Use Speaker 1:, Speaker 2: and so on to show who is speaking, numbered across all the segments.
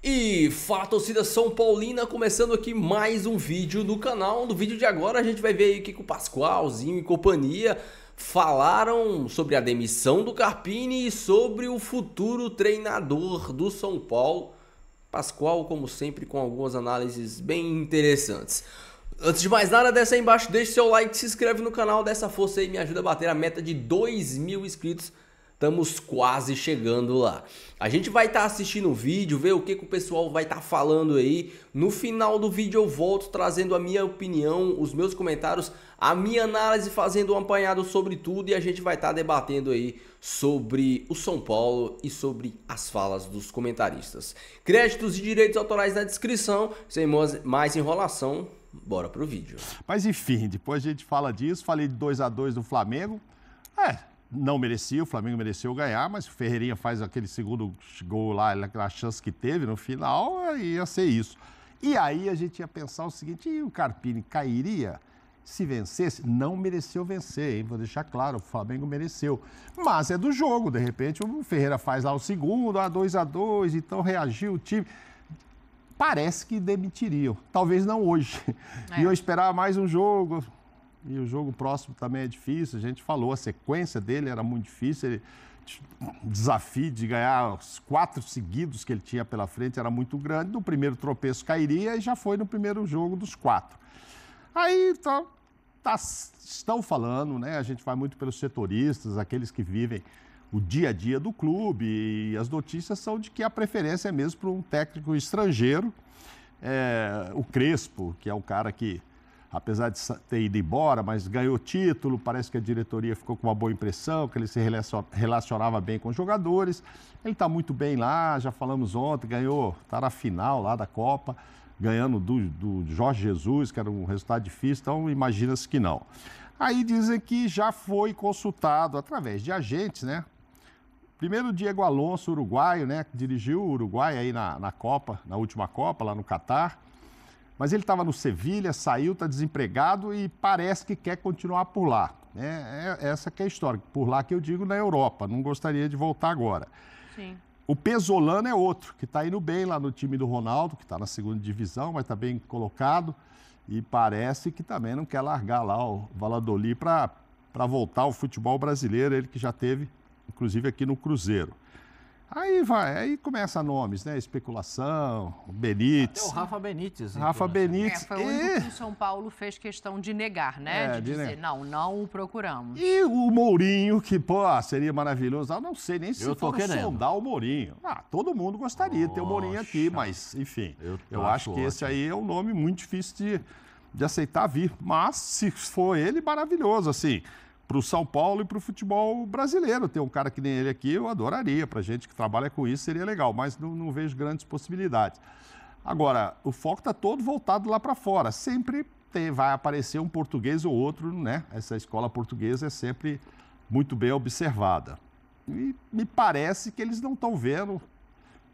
Speaker 1: E fala, torcida São Paulina, começando aqui mais um vídeo no canal. No vídeo de agora a gente vai ver aí o que o Pascoalzinho e companhia falaram sobre a demissão do Carpini e sobre o futuro treinador do São Paulo. Pascoal, como sempre, com algumas análises bem interessantes. Antes de mais nada, desce aí embaixo, deixa seu like, se inscreve no canal, dá essa força aí, me ajuda a bater a meta de 2.000 inscritos. Estamos quase chegando lá. A gente vai estar assistindo o vídeo, ver o que o pessoal vai estar falando aí. No final do vídeo eu volto trazendo a minha opinião, os meus comentários, a minha análise, fazendo um apanhado sobre tudo. E a gente vai estar debatendo aí sobre o São Paulo e sobre as falas dos comentaristas. Créditos e direitos autorais na descrição. Sem mais enrolação, bora pro vídeo.
Speaker 2: Mas enfim, depois a gente fala disso. Falei de 2-2 do Flamengo. Não merecia, o Flamengo mereceu ganhar, mas o Ferreirinha faz aquele segundo gol lá, aquela chance que teve no final, ia ser isso. E aí a gente ia pensar o seguinte, e o Carpini cairia se vencesse? Não mereceu vencer, hein? Vou deixar claro, o Flamengo mereceu. Mas é do jogo, de repente o Ferreira faz lá o segundo, 2-2, então reagiu o time. Parece que demitiriam, talvez não hoje. Iam esperar mais um jogo. E o jogo próximo também é difícil, a gente falou, a sequência dele era muito difícil, o desafio de ganhar os 4 seguidos que ele tinha pela frente era muito grande, no primeiro tropeço cairia e já foi no primeiro jogo dos 4. Aí estão falando, né? A gente vai muito pelos setoristas, aqueles que vivem o dia a dia do clube, e as notícias são de que a preferência é mesmo para um técnico estrangeiro, o Crespo, que é o cara que, apesar de ter ido embora, mas ganhou título, parece que a diretoria ficou com uma boa impressão, que ele se relacionava bem com os jogadores. Ele está muito bem lá, já falamos ontem, ganhou, está na final lá da Copa, ganhando do Jorge Jesus, que era um resultado difícil, então imagina-se que não. Aí dizem que já foi consultado através de agentes, né? Primeiro, Diego Alonso, uruguaio, né? Que dirigiu o Uruguai aí na Copa, na última Copa, lá no Catar. Mas ele estava no Sevilha, saiu, está desempregado e parece que quer continuar por lá. Essa que é a história. Por lá que eu digo na Europa, não gostaria de voltar agora.
Speaker 3: Sim.
Speaker 2: O Pesolano é outro, que está indo bem lá no time do Ronaldo, que está na segunda divisão, mas está bem colocado. E parece que também não quer largar lá o Valladolid para voltar ao futebol brasileiro, ele que já teve, inclusive, aqui no Cruzeiro. Aí começa nomes, né? Especulação, Benítez.
Speaker 4: Até o Rafa Benítez.
Speaker 2: Rafa Benítez.
Speaker 3: Foi o único que o São Paulo fez questão de negar, né? De dizer, não o procuramos.
Speaker 2: E o Mourinho, que, seria maravilhoso. Eu não sei nem se for sondar o Mourinho. Todo mundo gostaria de ter o Mourinho aqui, mas, enfim. Eu acho que esse aí é um nome muito difícil de aceitar vir. Mas, se for ele, maravilhoso, assim. Para o São Paulo e para o futebol brasileiro. Ter um cara que nem ele aqui, eu adoraria. Para a gente que trabalha com isso, seria legal, mas não vejo grandes possibilidades. Agora, o foco está todo voltado lá para fora. Sempre vai aparecer um português ou outro, né? Essa escola portuguesa é sempre muito bem observada. E me parece que eles não estão vendo,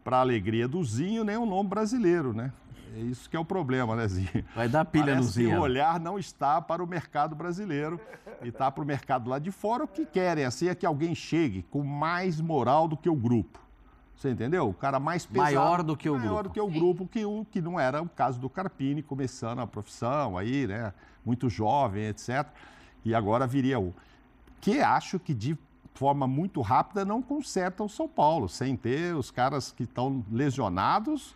Speaker 2: para a alegria do Zinho, nem o nome brasileiro, né? É isso que é o problema, né, Zinho?
Speaker 4: Vai dar pilha no Zinho.
Speaker 2: O olhar não está para o mercado brasileiro e está para o mercado lá de fora. O que querem, assim, é que alguém chegue com mais moral do que o grupo. Você entendeu? O cara mais pesado.
Speaker 4: Maior do que o grupo.
Speaker 2: Maior do que o grupo, que não era o caso do Carpini, começando a profissão aí, né? Muito jovem, etc. E agora viria o... Que acho que de forma muito rápida não conserta o São Paulo. Sem ter os caras que estão lesionados...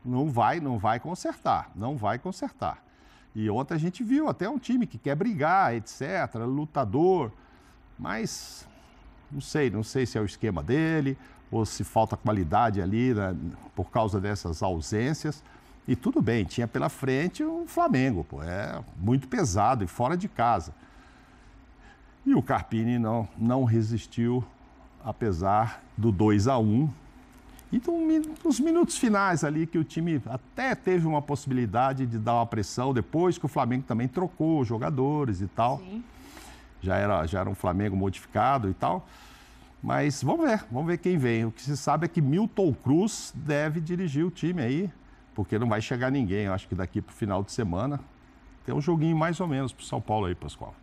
Speaker 2: Não vai consertar, não vai consertar. E ontem a gente viu até um time que quer brigar, etc., lutador, mas não sei se é o esquema dele ou se falta qualidade ali, né, por causa dessas ausências. E tudo bem, tinha pela frente o Flamengo, é muito pesado e fora de casa. E o Carpini não resistiu, apesar do 2-1. Então, nos minutos finais ali, que o time até teve uma possibilidade de dar uma pressão, depois que o Flamengo também trocou os jogadores e tal.
Speaker 3: Sim.
Speaker 2: Já era um Flamengo modificado e tal. Mas vamos ver quem vem. O que se sabe é que Milton Cruz deve dirigir o time aí, porque não vai chegar ninguém. Eu acho que daqui para o final de semana tem um joguinho mais ou menos para o São Paulo aí, Pascoal.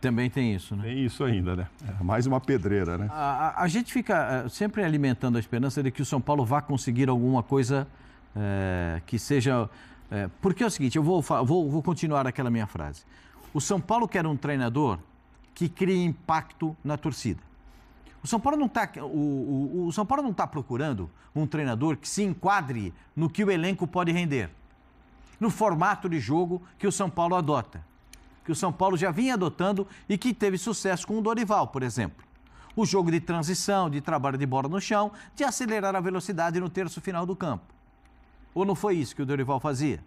Speaker 4: Também tem isso, né?
Speaker 2: Tem isso ainda, né? É mais uma pedreira, né?
Speaker 4: A gente fica sempre alimentando a esperança de que o São Paulo vá conseguir alguma coisa que seja... porque é o seguinte, eu vou continuar aquela minha frase. O São Paulo quer um treinador que crie impacto na torcida. O São Paulo não está procurando um treinador que se enquadre no que o elenco pode render, no formato de jogo que o São Paulo adota, que o São Paulo já vinha adotando e que teve sucesso com o Dorival, por exemplo. O jogo de transição, de trabalho de bola no chão, de acelerar a velocidade no terço final do campo. Ou não foi isso que o Dorival fazia?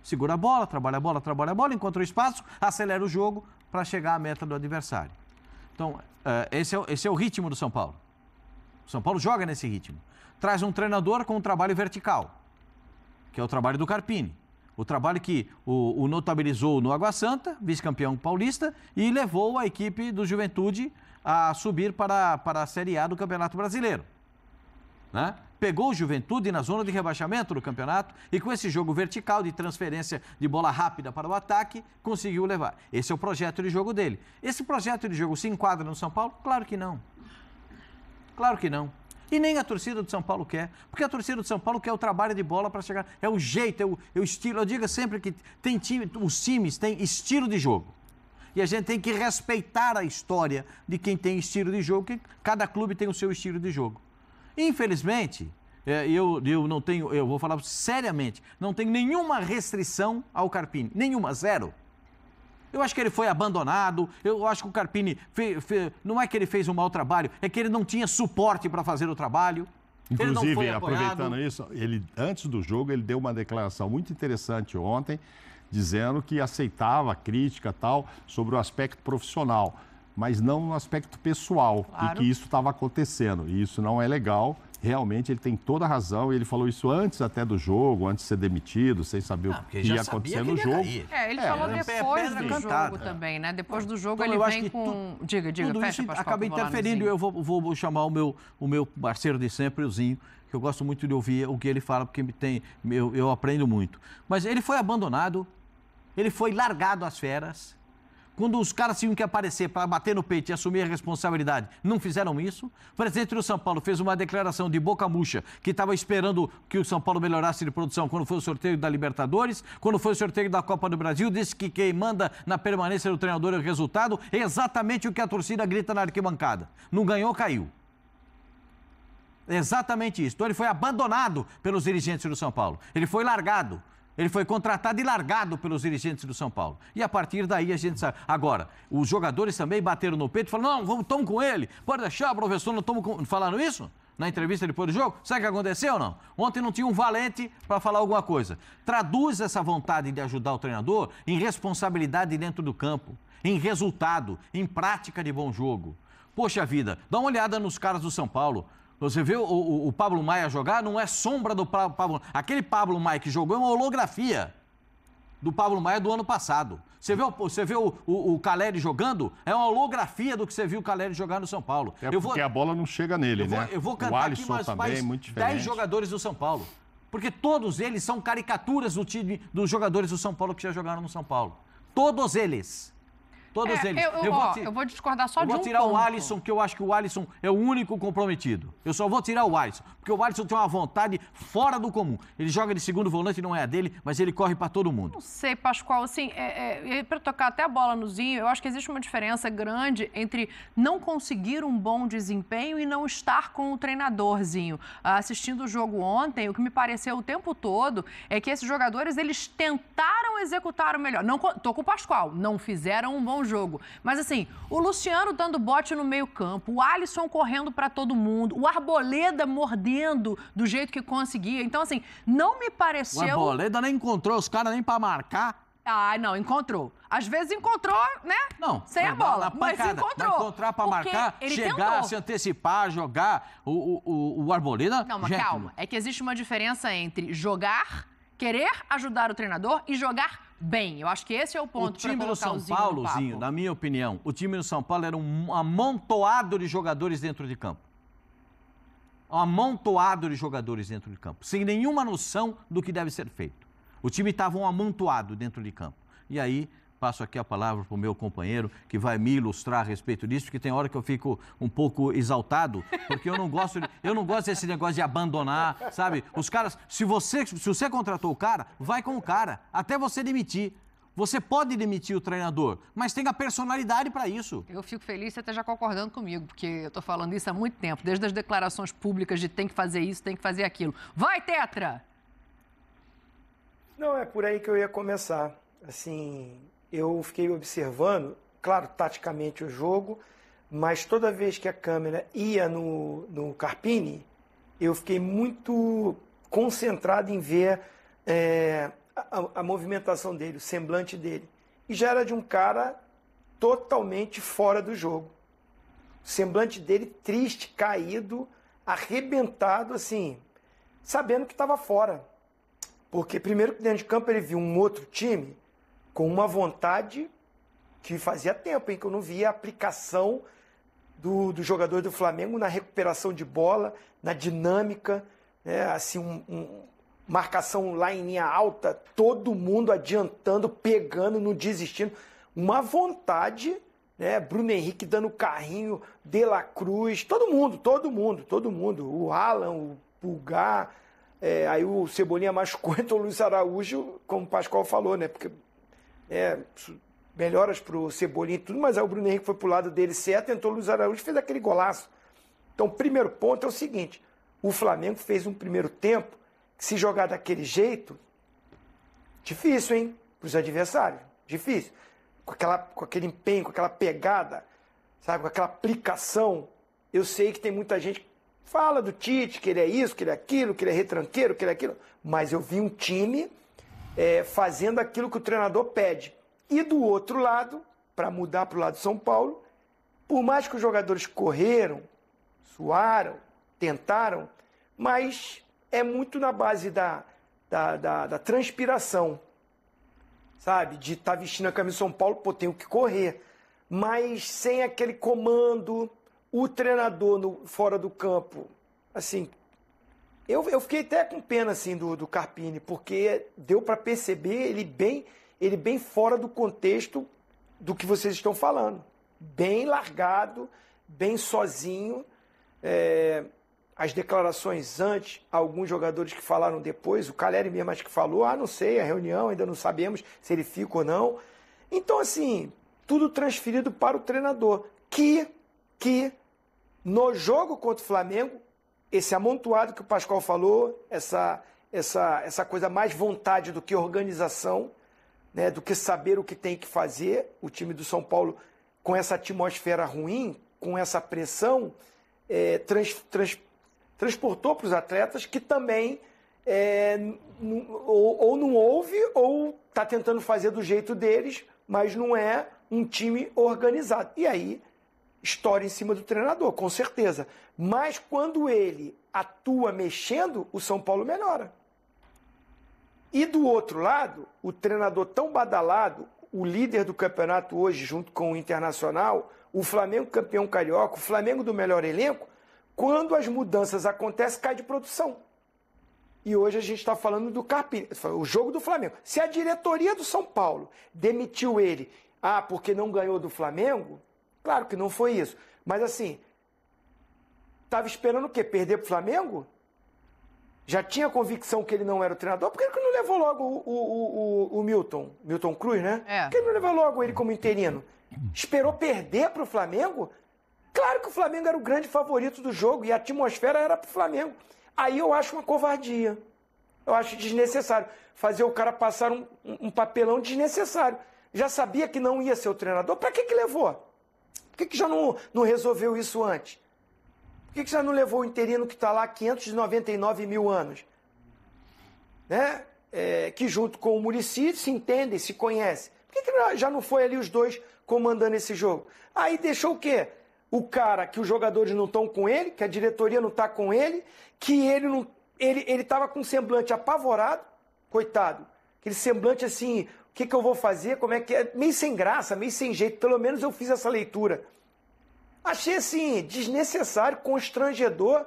Speaker 4: Segura a bola, trabalha a bola, encontra o espaço, acelera o jogo para chegar à meta do adversário. Então, esse é o ritmo do São Paulo. O São Paulo joga nesse ritmo. Traz um treinador com um trabalho vertical, que é o trabalho do Carpini. O trabalho que o notabilizou no Água Santa, vice-campeão paulista, e levou a equipe do Juventude a subir para a Série A do Campeonato Brasileiro. Né? Pegou o Juventude na zona de rebaixamento do campeonato e com esse jogo vertical de transferência de bola rápida para o ataque, conseguiu levar. Esse é o projeto de jogo dele. Esse projeto de jogo se enquadra no São Paulo? Claro que não. Claro que não. E nem a torcida do São Paulo quer, porque a torcida do São Paulo quer o trabalho de bola para chegar. É o jeito, é o estilo. Eu digo sempre que os times têm estilo de jogo. E a gente tem que respeitar a história de quem tem estilo de jogo, que cada clube tem o seu estilo de jogo. Infelizmente, eu vou falar seriamente, não tenho nenhuma restrição ao Carpini, nenhuma, zero. Eu acho que ele foi abandonado, eu acho que o Carpini, não é que ele fez um mau trabalho, é que ele não tinha suporte para fazer o trabalho.
Speaker 2: Inclusive, aproveitando isso, antes do jogo, ele deu uma declaração muito interessante ontem, dizendo que aceitava a crítica tal sobre o aspecto profissional, mas não no aspecto pessoal, claro. E que isso estava acontecendo. E isso não é legal. Realmente, ele tem toda a razão. E ele falou isso antes até do jogo, antes de ser demitido, sem saber o que ia acontecer no jogo.
Speaker 3: Ele falou depois do jogo também, né? Depois do jogo então, ele vem com... Diga, fecha, Pascoal.
Speaker 4: Acaba interferindo. Eu vou chamar o meu parceiro de sempre, o Zinho, que eu gosto muito de ouvir o que ele fala, porque eu aprendo muito. Mas ele foi abandonado, ele foi largado às feras. Quando os caras tinham que aparecer para bater no peito e assumir a responsabilidade, não fizeram isso. O presidente do São Paulo fez uma declaração de boca murcha que estava esperando que o São Paulo melhorasse de produção quando foi o sorteio da Libertadores, quando foi o sorteio da Copa do Brasil, disse que quem manda na permanência do treinador é o resultado, é exatamente o que a torcida grita na arquibancada. Não ganhou, caiu. É exatamente isso. Então ele foi abandonado pelos dirigentes do São Paulo. Ele foi largado. Ele foi contratado e largado pelos dirigentes do São Paulo. E a partir daí a gente sabe. Agora, os jogadores também bateram no peito e falaram, não, estamos com ele. Pode deixar, professor, não estamos com... Falaram isso? Na entrevista depois do jogo? Sabe o que aconteceu ou não? Ontem não tinha um valente para falar alguma coisa. Traduz essa vontade de ajudar o treinador em responsabilidade dentro do campo, em resultado, em prática de bom jogo. Poxa vida, dá uma olhada nos caras do São Paulo. Você vê o Pablo Maia jogar, não é sombra do Pablo. Aquele Pablo Maia que jogou é uma holografia do Pablo Maia do ano passado. Você vê o Caleri jogando, é uma holografia do que você viu o Caleri jogar no São Paulo.
Speaker 2: Porque a bola não chega nele, né?
Speaker 4: Eu vou cantar aqui mais 10 jogadores do São Paulo. Porque todos eles são caricaturas do time dos jogadores do São Paulo que já jogaram no São Paulo. Todos eles. Todos eles.
Speaker 3: Eu vou discordar só de um ponto.
Speaker 4: Eu vou tirar o Alisson, que eu acho que o Alisson é o único comprometido. Eu só vou tirar o Alisson, porque o Alisson tem uma vontade fora do comum. Ele joga de segundo volante, não é a dele, mas ele corre para todo mundo.
Speaker 3: Não sei, Pascoal, assim, para tocar até a bola no Zinho, eu acho que existe uma diferença grande entre não conseguir um bom desempenho e não estar com o treinadorzinho. Assistindo o jogo ontem, o que me pareceu o tempo todo é que esses jogadores, eles tentaram executar o melhor. Não, tô com o Pascoal, não fizeram um bom jogo. Mas assim, o Luciano dando bote no meio-campo, o Alisson correndo para todo mundo, o Arboleda mordendo do jeito que conseguia. Então, assim, não me pareceu...
Speaker 4: O Arboleda nem encontrou os caras nem para marcar.
Speaker 3: Ah, não, encontrou. Às vezes encontrou, né?
Speaker 4: Não.
Speaker 3: Sem a bola, mas encontrou.
Speaker 4: Vai encontrar para marcar, chegar, tentou se antecipar, jogar. O Arboleda...
Speaker 3: Não, mas calma. É que existe uma diferença entre jogar, querer ajudar o treinador e jogar bem. Eu acho que esse é o ponto.
Speaker 4: O time do São Paulo, Zinho, na minha opinião, o time do São Paulo era um amontoado de jogadores dentro de campo. Um amontoado de jogadores dentro de campo, sem nenhuma noção do que deve ser feito. O time estava um amontoado dentro de campo. E aí passo aqui a palavra para o meu companheiro, que vai me ilustrar a respeito disso, porque tem hora que eu fico um pouco exaltado, porque eu não gosto desse negócio de abandonar, sabe? Os caras, se você contratou o cara, vai com o cara, até você demitir. Você pode demitir o treinador, mas tenha personalidade para isso.
Speaker 3: Eu fico feliz você esteja concordando comigo, porque eu estou falando isso há muito tempo, desde as declarações públicas de tem que fazer isso, tem que fazer aquilo. Vai, Tetra!
Speaker 5: Não, é por aí que eu ia começar. Assim, eu fiquei observando, claro, taticamente o jogo, mas toda vez que a câmera ia no Carpini, eu fiquei muito concentrado em ver a movimentação dele, o semblante dele. E já era de um cara totalmente fora do jogo. O semblante dele triste, caído, arrebentado, assim, sabendo que estava fora. Porque primeiro que dentro de campo ele viu um outro time com uma vontade que fazia tempo, hein, que eu não via a aplicação do jogador do Flamengo na recuperação de bola, na dinâmica, né, assim, marcação lá em linha alta, todo mundo adiantando, pegando, não desistindo. Uma vontade, né? Bruno Henrique dando carrinho, De La Cruz, todo mundo. O Alan, o Pulgar, aí o Cebolinha machucou, então o Luiz Araújo, como o Pascoal falou, né? Porque melhoras pro Cebolinha e tudo, mas aí o Bruno Henrique foi pro lado dele certo, entrou o Luiz Araújo e fez aquele golaço. Então, o primeiro ponto é o seguinte, o Flamengo fez um primeiro tempo, se jogar daquele jeito, difícil, hein? Para os adversários, difícil. Com aquele empenho, com aquela pegada, sabe? Com aquela aplicação. Eu sei que tem muita gente que fala do Tite, que ele é isso, que ele é aquilo, que ele é retranqueiro, que ele é aquilo. Mas eu vi um time fazendo aquilo que o treinador pede. E do outro lado, para mudar para o lado de São Paulo, por mais que os jogadores correram, suaram, tentaram, mas é muito na base da transpiração, sabe? De estar vestindo a camisa de São Paulo, pô, tenho que correr. Mas sem aquele comando, o treinador fora do campo, assim, eu fiquei até com pena, assim, do Carpini, porque deu para perceber ele bem fora do contexto do que vocês estão falando. Bem largado, bem sozinho, as declarações antes, alguns jogadores que falaram depois, o Caleri mesmo acho que falou, não sei, a reunião, ainda não sabemos se ele fica ou não. Então, assim, tudo transferido para o treinador, que no jogo contra o Flamengo, esse amontoado que o Pascoal falou, essa coisa mais vontade do que organização, né, do que saber o que tem que fazer, o time do São Paulo com essa atmosfera ruim, com essa pressão, transportou para os atletas que também ou não ouve ou está tentando fazer do jeito deles, mas não é um time organizado. E aí, estoura em cima do treinador, com certeza. Mas quando ele atua mexendo, o São Paulo melhora. E do outro lado, o treinador tão badalado, o líder do campeonato hoje, junto com o Internacional, o Flamengo campeão carioca, o Flamengo do melhor elenco, quando as mudanças acontecem, cai de produção. E hoje a gente está falando do Carpini, o jogo do Flamengo. Se a diretoria do São Paulo demitiu ele, porque não ganhou do Flamengo, claro que não foi isso. Mas assim, estava esperando o quê? Perder para o Flamengo? Já tinha convicção que ele não era o treinador? Por que ele não levou logo o Milton Cruz, né? Por que ele não levou logo ele como interino? Esperou perder para o Flamengo? Claro que o Flamengo era o grande favorito do jogo e a atmosfera era para o Flamengo. Aí eu acho uma covardia. Eu acho desnecessário. Fazer o cara passar um papelão desnecessário. Já sabia que não ia ser o treinador, para que levou? Por que já não resolveu isso antes? Por que já não levou o interino que está lá há 599 mil anos? Né? Que junto com o Muricy se entendem, se conhecem. Por que já não foi ali os dois comandando esse jogo? Aí deixou o quê? O cara que os jogadores não estão com ele, que a diretoria não está com ele, que ele estava com um semblante apavorado, coitado. Aquele semblante assim, o que eu vou fazer, como é que é? Meio sem graça, meio sem jeito, pelo menos eu fiz essa leitura. Achei assim, desnecessário, constrangedor,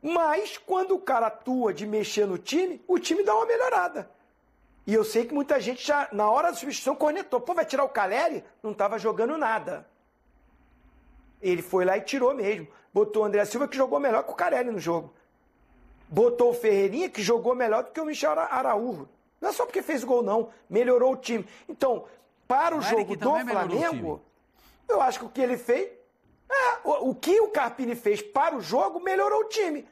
Speaker 5: mas quando o cara atua de mexer no time, o time dá uma melhorada. E eu sei que muita gente já, na hora da substituição, cornetou. Pô, vai tirar o Caleri? Não estava jogando nada. Ele foi lá e tirou mesmo. Botou o André Silva, que jogou melhor que o Caleri no jogo. Botou o Ferreirinha, que jogou melhor do que o Michel Araújo. Não é só porque fez gol, não. Melhorou o time. Então, para o jogo do Flamengo, eu acho que o que ele fez... o que o Carpini fez para o jogo melhorou o time.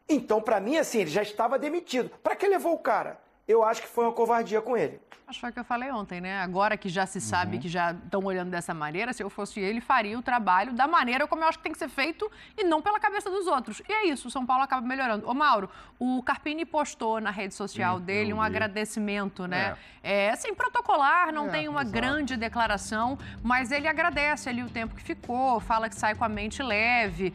Speaker 5: Então, para mim, assim, ele já estava demitido. Para que levou o cara? Eu acho que foi uma covardia com ele.
Speaker 3: Acho que foi o que eu falei ontem, né? Agora que já se sabe, que já estão olhando dessa maneira, se eu fosse ele, faria o trabalho da maneira como eu acho que tem que ser feito e não pela cabeça dos outros. E é isso, o São Paulo acaba melhorando. Ô, Mauro, o Carpini postou na rede social dele um agradecimento, né? Assim, protocolar, não tem uma grande declaração, mas ele agradece ali o tempo que ficou, fala que sai com a mente leve,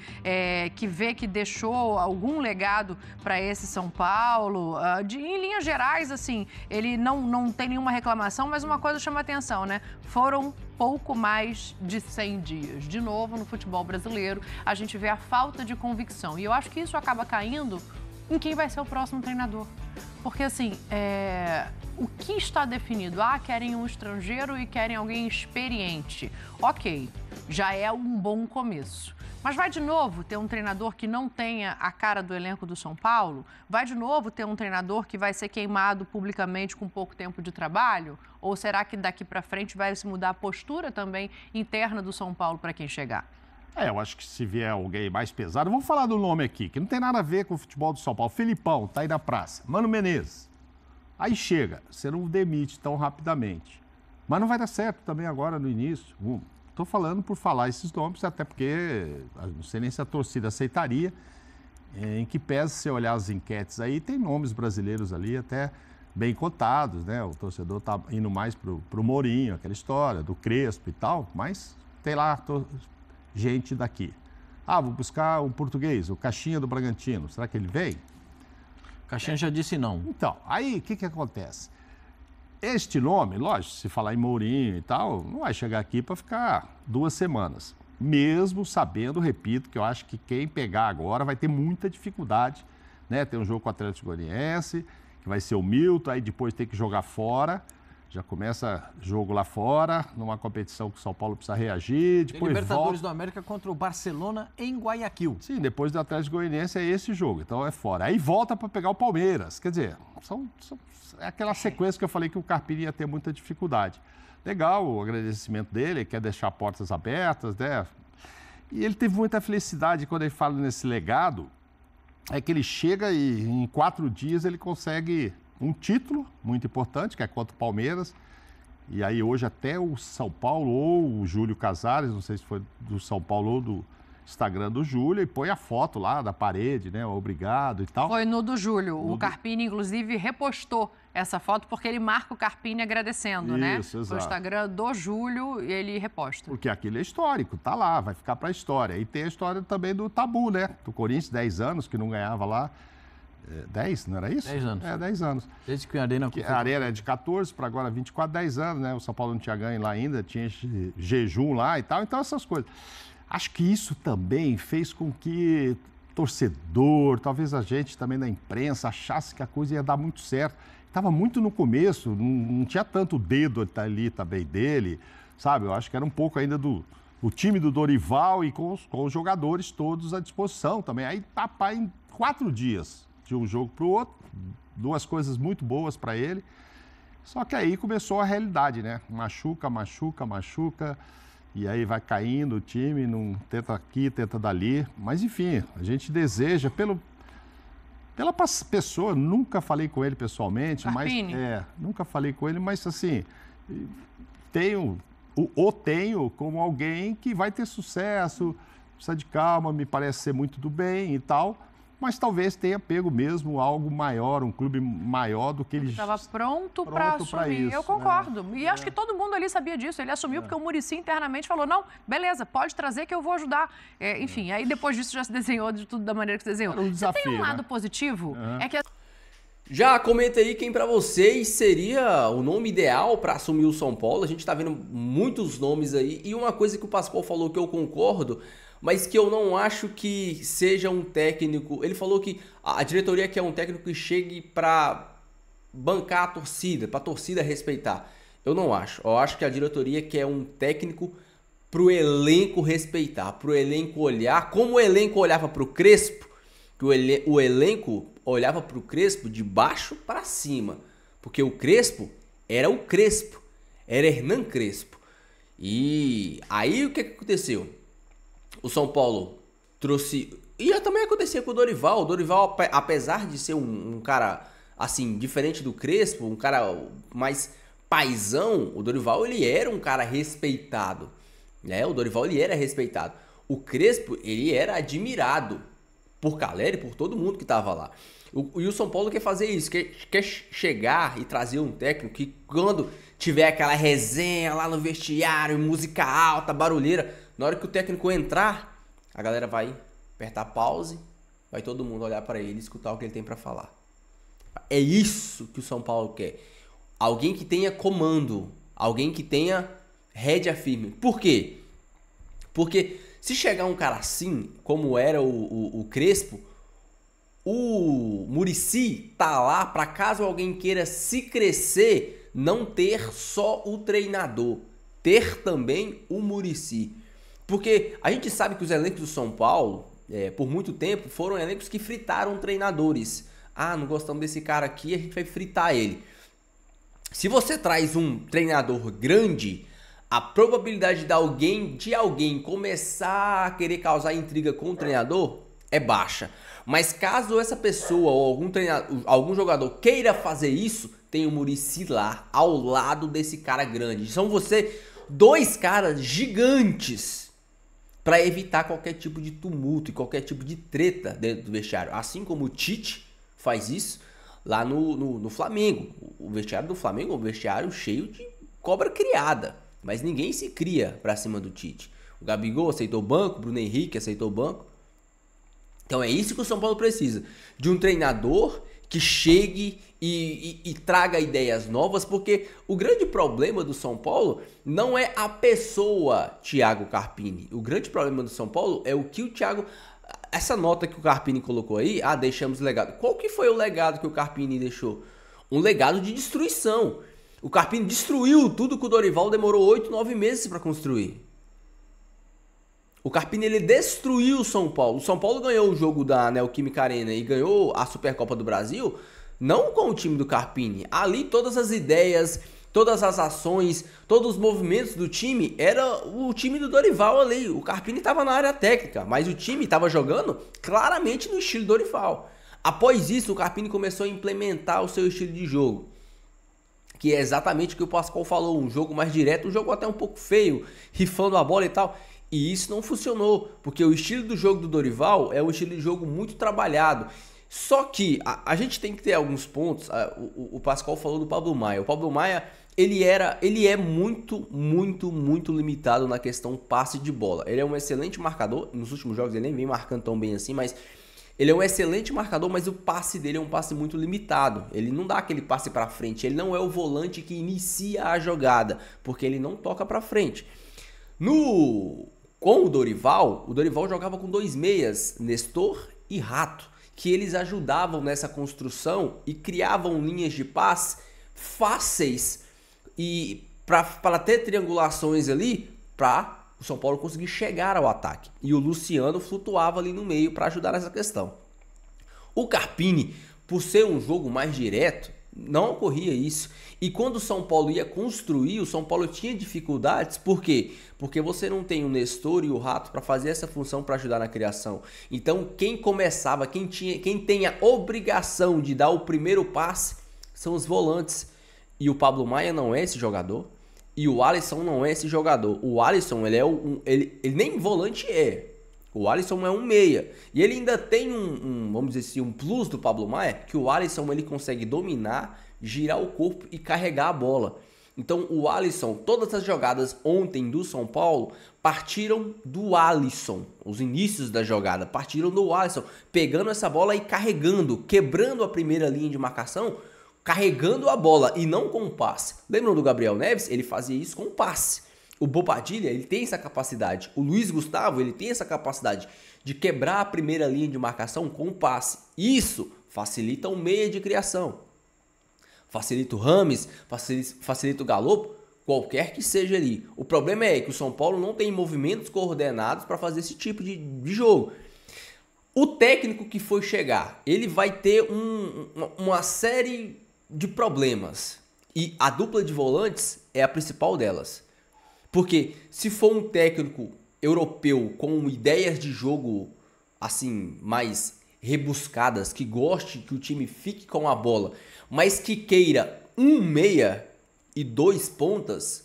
Speaker 3: que vê que deixou algum legado para esse São Paulo. Em linhas gerais, assim, ele não tem nenhuma reclamação, mas uma coisa chama atenção, né? Foram pouco mais de 100 dias. De novo, no futebol brasileiro, a gente vê a falta de convicção. E eu acho que isso acaba caindo em quem vai ser o próximo treinador. Porque, assim, o que está definido? Querem um estrangeiro e querem alguém experiente. Ok, já é um bom começo. Mas vai de novo ter um treinador que não tenha a cara do elenco do São Paulo? Vai de novo ter um treinador que vai ser queimado publicamente com pouco tempo de trabalho? Ou será que daqui para frente vai se mudar a postura também interna do São Paulo para quem chegar?
Speaker 2: Eu acho que se vier alguém mais pesado, vamos falar do nome aqui, que não tem nada a ver com o futebol do São Paulo. Felipão, tá aí na praça. Mano Menezes. Aí chega, você não demite tão rapidamente. Mas não vai dar certo também agora no início. Estou falando por falar esses nomes, até porque não sei nem se a torcida aceitaria. Em que pese você olhar as enquetes aí, tem nomes brasileiros ali até bem cotados, né? O torcedor está indo mais pro Mourinho, aquela história do Crespo e tal, mas tem lá gente daqui. Vou buscar um português, o Caixinha do Bragantino. Será que ele vem?
Speaker 4: Caixinha já disse não.
Speaker 2: Então, aí o que acontece? Este nome, lógico, se falar em Mourinho e tal, não vai chegar aqui para ficar 2 semanas. Mesmo sabendo, repito, que eu acho que quem pegar agora vai ter muita dificuldade, né? Tem um jogo com o Atlético Goianiense, que vai ser o Milton, aí depois tem que jogar fora. Já começa jogo lá fora, numa competição que o São Paulo precisa reagir. Depois
Speaker 4: Libertadores do América contra o Barcelona em Guayaquil.
Speaker 2: Sim, depois do Atlético Goianiense é esse jogo, então é fora. Aí volta para pegar o Palmeiras. Quer dizer, é aquela sequência que eu falei que o Carpini ia ter muita dificuldade. Legal o agradecimento dele, ele quer deixar portas abertas, né? E ele teve muita felicidade quando ele fala nesse legado, é que ele chega e em 4 dias ele consegue um título muito importante, que é contra o Palmeiras. E aí hoje até o São Paulo ou o Júlio Casares, não sei se foi do São Paulo ou do Instagram do Júlio, e põe a foto lá da parede, né? Obrigado e tal.
Speaker 3: Foi no do Júlio. O Carpini, inclusive, repostou essa foto porque ele marca o Carpini agradecendo, né?
Speaker 2: Isso, exato.
Speaker 3: No Instagram do Júlio, ele reposta.
Speaker 2: Porque aquilo é histórico, tá lá, vai ficar pra história. E tem a história também do tabu, né? Do Corinthians, 10 anos, que não ganhava lá. 10, não era isso?
Speaker 4: 10 anos.
Speaker 2: 10 anos.
Speaker 4: Desde que a Arena...
Speaker 2: A Arena é de 14 para agora 24, 10 anos, né? O São Paulo não tinha ganho lá ainda, tinha jejum lá e tal. Então, essas coisas. Acho que isso também fez com que torcedor, talvez a gente também da imprensa, achasse que a coisa ia dar muito certo. Estava muito no começo, não tinha tanto dedo ali também dele, sabe? Eu acho que era um pouco ainda o time do Dorival e com os jogadores todos à disposição também. Aí, papai, em 4 dias, de um jogo para o outro, 2 coisas muito boas para ele. Só que aí começou a realidade, né? Machuca. E aí vai caindo o time, não tenta aqui, tenta dali. Mas, enfim, a gente deseja pela pessoa, nunca falei com ele pessoalmente,
Speaker 3: Carpini.
Speaker 2: nunca falei com ele, mas assim, tenho como alguém que vai ter sucesso, precisa de calma, me parece ser muito do bem e tal. Mas talvez tenha pego mesmo algo maior, um clube maior do que ele
Speaker 3: estava pronto para assumir.
Speaker 2: Isso,
Speaker 3: eu concordo. E acho que todo mundo ali sabia disso. Ele assumiu porque o Muricy internamente falou, não, beleza, pode trazer que eu vou ajudar. Enfim, aí depois disso já se desenhou de tudo da maneira que se desenhou.
Speaker 2: Era um desafio,
Speaker 3: Você tem um lado positivo? É que...
Speaker 1: Já comenta aí quem pra vocês seria o nome ideal para assumir o São Paulo. A gente tá vendo muitos nomes aí. E uma coisa que o Pascoal falou que eu concordo, mas que eu não acho que seja um técnico... Ele falou que a diretoria quer um técnico que chegue para bancar a torcida, para a torcida respeitar. Eu não acho. Eu acho que a diretoria quer um técnico pro elenco respeitar, pro elenco olhar, como o elenco olhava pro Crespo, que o elenco olhava pro Crespo de baixo para cima, porque o Crespo, era Hernan Crespo. E aí o que aconteceu? O São Paulo trouxe... E também acontecia com o Dorival. O Dorival, apesar de ser um cara, assim, diferente do Crespo, um cara mais paizão, o Dorival, ele era um cara respeitado. Né? O Dorival, ele era respeitado. O Crespo, ele era admirado por Caleri, por todo mundo que tava lá. E o São Paulo quer fazer isso, quer chegar e trazer um técnico que quando tiver aquela resenha lá no vestiário, música alta, barulheira, na hora que o técnico entrar, a galera vai apertar pause, vai todo mundo olhar para ele e escutar o que ele tem para falar. É isso que o São Paulo quer. Alguém que tenha comando, alguém que tenha rédea firme. Por quê? Porque se chegar um cara assim, como era o Crespo, o Muricy tá lá para caso alguém queira se crescer, não ter só o treinador, ter também o Muricy. Porque a gente sabe que os elencos do São Paulo, por muito tempo, foram elencos que fritaram treinadores. Ah, não gostamos desse cara aqui, a gente vai fritar ele. Se você traz um treinador grande, a probabilidade de alguém começar a querer causar intriga com o treinador é baixa. Mas caso essa pessoa ou algum jogador queira fazer isso, tem o Muricy lá, ao lado desse cara grande. São dois caras gigantes para evitar qualquer tipo de tumulto e qualquer tipo de treta dentro do vestiário. Assim como o Tite faz isso lá no Flamengo. O vestiário do Flamengo é um vestiário cheio de cobra criada, mas ninguém se cria para cima do Tite. O Gabigol aceitou o banco, o Bruno Henrique aceitou o banco. Então é isso que o São Paulo precisa, de um treinador que chegue e traga ideias novas, porque o grande problema do São Paulo não é a pessoa Thiago Carpini. O grande problema do São Paulo é o que o Thiago... Essa nota que o Carpini colocou aí, deixamos legado. Qual que foi o legado que o Carpini deixou? Um legado de destruição. O Carpini destruiu tudo que o Dorival demorou 8, 9 meses para construir. O Carpini, ele destruiu o São Paulo. O São Paulo ganhou o jogo da Neoquímica Arena e ganhou a Supercopa do Brasil, não com o time do Carpini. Ali todas as ideias, todas as ações, todos os movimentos do time, era o time do Dorival ali. O Carpini estava na área técnica, mas o time estava jogando claramente no estilo Dorival. Após isso, o Carpini começou a implementar o seu estilo de jogo, que é exatamente o que o Pascoal falou, um jogo mais direto, um jogo até um pouco feio, rifando a bola e tal. E isso não funcionou, porque o estilo do jogo do Dorival é um estilo de jogo muito trabalhado. Só que a gente tem que ter alguns pontos. O Pascoal falou do Pablo Maia. O Pablo Maia, ele é muito limitado na questão passe de bola. Ele é um excelente marcador. Nos últimos jogos ele nem vem marcando tão bem assim, mas ele é um excelente marcador, mas o passe dele é um passe muito limitado. Ele não dá aquele passe para frente. Ele não é o volante que inicia a jogada, porque ele não toca para frente. Com o Dorival jogava com 2 meias, Nestor e Rato, que eles ajudavam nessa construção e criavam linhas de passe fáceis e para ter triangulações ali para o São Paulo conseguir chegar ao ataque. E o Luciano flutuava ali no meio para ajudar nessa questão. O Carpini, por ser um jogo mais direto, não ocorria isso. E quando o São Paulo ia construir, o São Paulo tinha dificuldades. Por quê? Porque você não tem o Nestor e o Rato para fazer essa função para ajudar na criação. Então quem começava, quem tem a obrigação de dar o primeiro passe são os volantes. E o Pablo Maia não é esse jogador. E o Alisson não é esse jogador. O Alisson, ele nem volante é. O Alisson é um meia. E ele ainda tem vamos dizer assim, um plus do Pablo Maia, que o Alisson ele consegue dominar, girar o corpo e carregar a bola. Então o Alisson, todas as jogadas ontem do São Paulo partiram do Alisson. Os inícios da jogada partiram do Alisson, pegando essa bola e carregando, quebrando a primeira linha de marcação, carregando a bola e não com passe. Lembram do Gabriel Neves? Ele fazia isso com passe. O Bobadilla, ele tem essa capacidade. O Luiz Gustavo, ele tem essa capacidade de quebrar a primeira linha de marcação com passe. Isso facilita o meio de criação. facilita o Rames, facilita o Galo, qualquer que seja ali. O problema é que o São Paulo não tem movimentos coordenados para fazer esse tipo de jogo. O técnico que for chegar, ele vai ter uma série de problemas. E a dupla de volantes é a principal delas. Porque se for um técnico europeu com ideias de jogo assim mais rebuscadas, que goste que o time fique com a bola, mas que queira um meia e 2 pontas,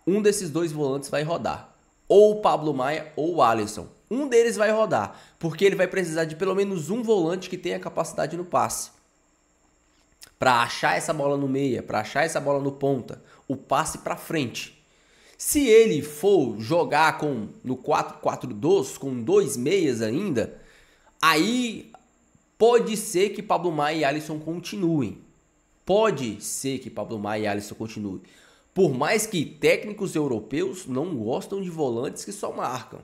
Speaker 1: um desses 2 volantes vai rodar. Ou o Pablo Maia ou o Alisson. Um deles vai rodar, porque ele vai precisar de pelo menos um volante que tenha capacidade no passe. Para achar essa bola no meia, para achar essa bola no ponta, o passe para frente. Se ele for jogar no 4-4-2, com 2 meias ainda, aí pode ser que Pablo Maia e Alisson continuem. Pode ser que Pablo Maia e Alisson continuem. Por mais que técnicos europeus não gostam de volantes que só marcam.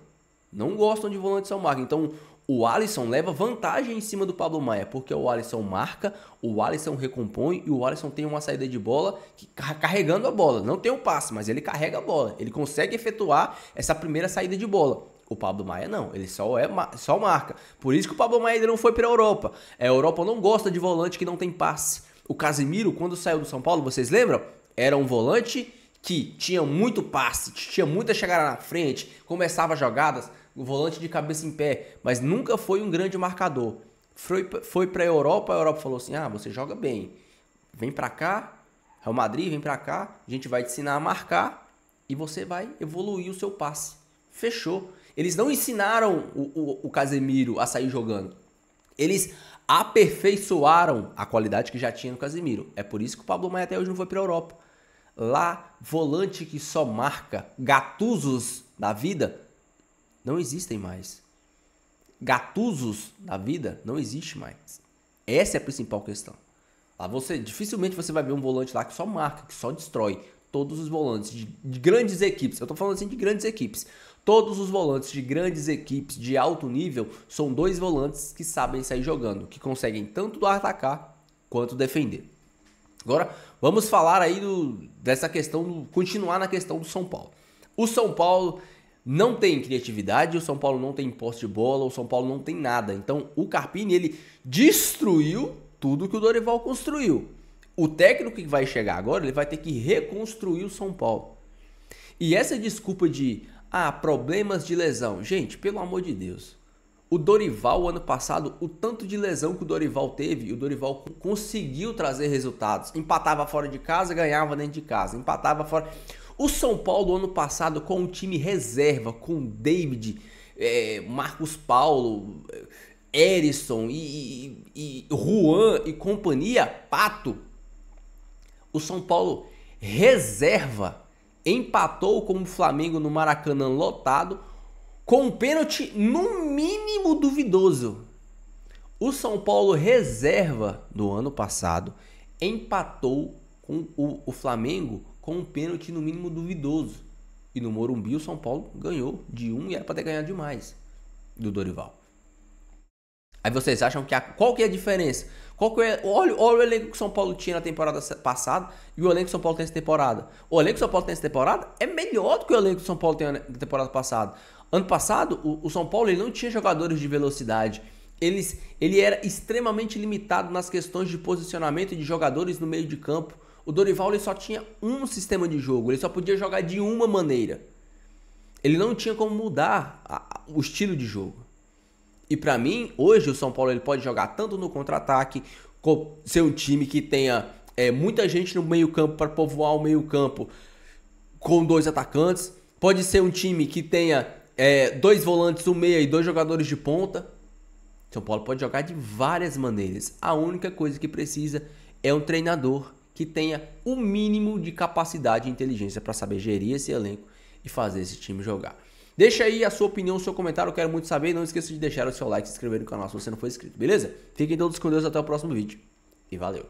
Speaker 1: Não gostam de volantes que só marcam. Então o Alisson leva vantagem em cima do Pablo Maia, porque o Alisson marca, o Alisson recompõe e o Alisson tem uma saída de bola carregando a bola. Não tem o passe, mas ele carrega a bola. Ele consegue efetuar essa primeira saída de bola. O Pablo Maia não, ele só marca. Por isso que o Pablo Maia ainda não foi para a Europa. A Europa não gosta de volante que não tem passe. O Casemiro, quando saiu do São Paulo, vocês lembram? Era um volante que tinha muito passe, tinha muita chegada na frente, começava jogadas, um volante de cabeça em pé, mas nunca foi um grande marcador. Foi para a Europa falou assim, você joga bem, vem para cá, Real Madrid, vem para cá, a gente vai te ensinar a marcar e você vai evoluir o seu passe. Fechou. Eles não ensinaram o Casemiro a sair jogando. Eles aperfeiçoaram a qualidade que já tinha no Casemiro. É por isso que o Pablo Maia até hoje não foi para a Europa. Lá, volante que só marca, Gattusos da vida, não existem mais. Gattusos da vida não existe mais. Essa é a principal questão. Lá dificilmente você vai ver um volante lá que só marca, que só destrói. Todos os volantes de grandes equipes, eu tô falando assim de grandes equipes, todos os volantes de grandes equipes de alto nível são 2 volantes que sabem sair jogando, que conseguem tanto atacar quanto defender. Agora, vamos falar aí dessa questão, continuar na questão do São Paulo. O São Paulo não tem criatividade, o São Paulo não tem posse de bola, o São Paulo não tem nada. Então, o Carpini, ele destruiu tudo que o Dorival construiu. O técnico que vai chegar agora, ele vai ter que reconstruir o São Paulo. E essa desculpa de, problemas de lesão. Gente, pelo amor de Deus. O Dorival, ano passado, o tanto de lesão que o Dorival teve, o Dorival conseguiu trazer resultados. Empatava fora de casa, ganhava dentro de casa. Empatava fora. O São Paulo, ano passado, com um time reserva, com David, Marcos Paulo, Erisson e Juan e companhia, Pato. O São Paulo reserva empatou com o Flamengo no Maracanã lotado com um pênalti no mínimo duvidoso. O São Paulo reserva do ano passado empatou com o Flamengo com um pênalti no mínimo duvidoso. E no Morumbi o São Paulo ganhou de 1 e era para ter ganhado demais do Dorival. Aí vocês acham que qual que é a diferença? Olha o elenco que o São Paulo tinha na temporada passada e o elenco que o São Paulo tem essa temporada. O elenco que o São Paulo tem essa temporada é melhor do que o elenco que o São Paulo tem na temporada passada. Ano passado, o São Paulo ele não tinha jogadores de velocidade. Ele era extremamente limitado nas questões de posicionamento de jogadores no meio de campo. O Dorival ele só tinha um sistema de jogo, ele só podia jogar de uma maneira. Ele não tinha como mudar o estilo de jogo. E para mim, hoje o São Paulo ele pode jogar tanto no contra-ataque, ser um time que tenha muita gente no meio-campo para povoar o meio-campo com 2 atacantes. Pode ser um time que tenha 2 volantes, um meia e 2 jogadores de ponta. São Paulo pode jogar de várias maneiras. A única coisa que precisa é um treinador que tenha o mínimo de capacidade e inteligência para saber gerir esse elenco e fazer esse time jogar. Deixa aí a sua opinião, o seu comentário, eu quero muito saber. Não esqueça de deixar o seu like e se inscrever no canal se você não for inscrito, beleza? Fiquem todos com Deus, até o próximo vídeo. E valeu!